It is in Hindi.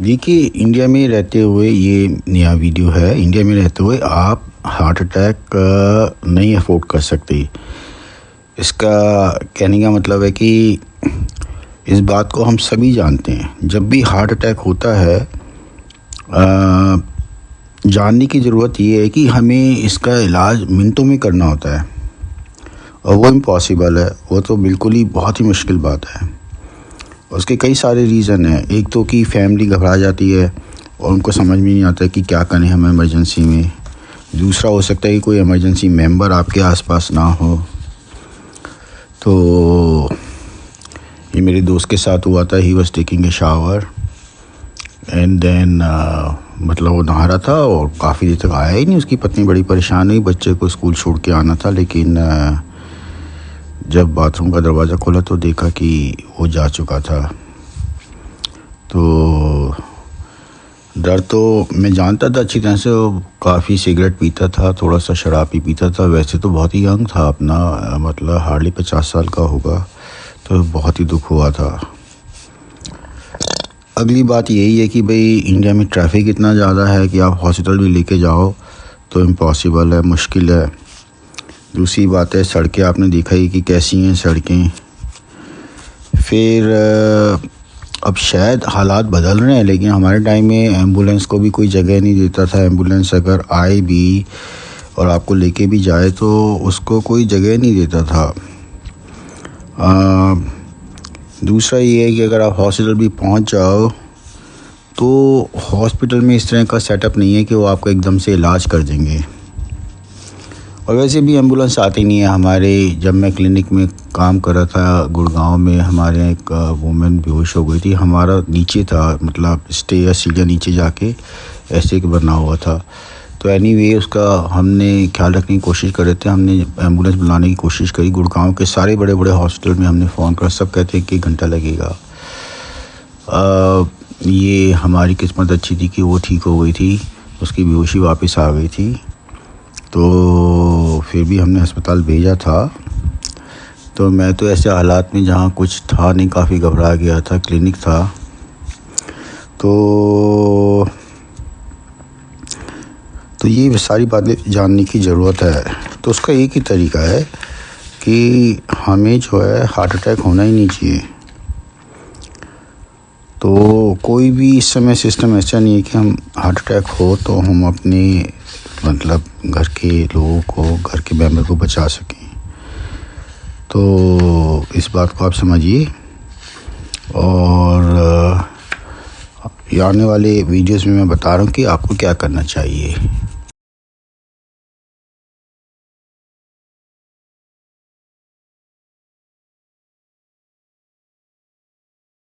देखिए, इंडिया में रहते हुए ये नया वीडियो है। इंडिया में रहते हुए आप हार्ट अटैक नहीं अफोर्ड कर सकते। इसका कहने का मतलब है कि इस बात को हम सभी जानते हैं। जब भी हार्ट अटैक होता है जानने की ज़रूरत ये है कि हमें इसका इलाज मिनटों में करना होता है और वो इम्पॉसिबल है। वो तो बिल्कुल ही बहुत ही मुश्किल बात है। उसके कई सारे रीज़न हैं। एक तो कि फैमिली घबरा जाती है और उनको समझ में नहीं आता कि क्या करें हम इमरजेंसी में। दूसरा हो सकता है कि कोई इमरजेंसी मेंबर आपके आसपास ना हो। तो ये मेरे दोस्त के साथ हुआ था। He was taking a shower and then मतलब वो नहा रहा था और काफ़ी देर तक आया ही नहीं। उसकी पत्नी बड़ी परेशान हुई। बच्चे को स्कूल छोड़ के आना था, लेकिन जब बाथरूम का दरवाज़ा खोला तो देखा कि वो जा चुका था। तो डर तो मैं जानता था अच्छी तरह से। वो काफ़ी सिगरेट पीता था, थोड़ा सा शराब भी पीता था। वैसे तो बहुत ही यंग था अपना, मतलब हार्डली 50 साल का होगा। तो बहुत ही दुख हुआ था। अगली बात यही है कि भाई इंडिया में ट्रैफिक इतना ज़्यादा है कि आप हॉस्पिटल भी लेके जाओ तो इम्पॉसिबल है, मुश्किल है। दूसरी बात है सड़कें, आपने देखा ही कि कैसी हैं सड़कें। फिर अब शायद हालात बदल रहे हैं, लेकिन हमारे टाइम में एम्बुलेंस को भी कोई जगह नहीं देता था। एम्बुलेंस अगर आए भी और आपको लेके भी जाए तो उसको कोई जगह नहीं देता था। दूसरा ये है कि अगर आप हॉस्पिटल भी पहुंच जाओ तो हॉस्पिटल में इस तरह का सेटअप नहीं है कि वो आपको एकदम से इलाज कर देंगे। और वैसे भी एम्बुलेंस आती नहीं है। हमारे जब मैं क्लिनिक में काम कर रहा था गुड़गांव में, हमारे एक वुमेन बेहोश हो गई थी। हमारा नीचे था, मतलब स्टे या सीढ़ियाँ नीचे जाके ऐसे बना हुआ था। तो एनीवे उसका हमने ख्याल रखने की कोशिश कर रहे थे। हमने एम्बुलेंस बुलाने की कोशिश करी। गुड़गांव के सारे बड़े बड़े हॉस्पिटल में हमने फ़ोन करा, सब कहते हैं कि 1 घंटा लगेगा। ये हमारी किस्मत अच्छी थी कि वो ठीक हो गई थी, उसकी बेहोशी वापस आ गई थी। तो फिर भी हमने अस्पताल भेजा था। तो मैं तो ऐसे हालात में जहाँ कुछ था नहीं, काफ़ी घबरा गया था। क्लिनिक था तो ये सारी बातें जानने की ज़रूरत है। तो उसका एक ही तरीका है कि हमें जो है हार्ट अटैक होना ही नहीं चाहिए। तो कोई भी इस समय सिस्टम ऐसा नहीं है कि हम हार्ट अटैक हो तो हम अपने मतलब घर के लोगों को, घर के मेंबर को बचा सकें। तो इस बात को आप समझिए और आने वाले वीडियोस में मैं बता रहा हूँ कि आपको क्या करना चाहिए।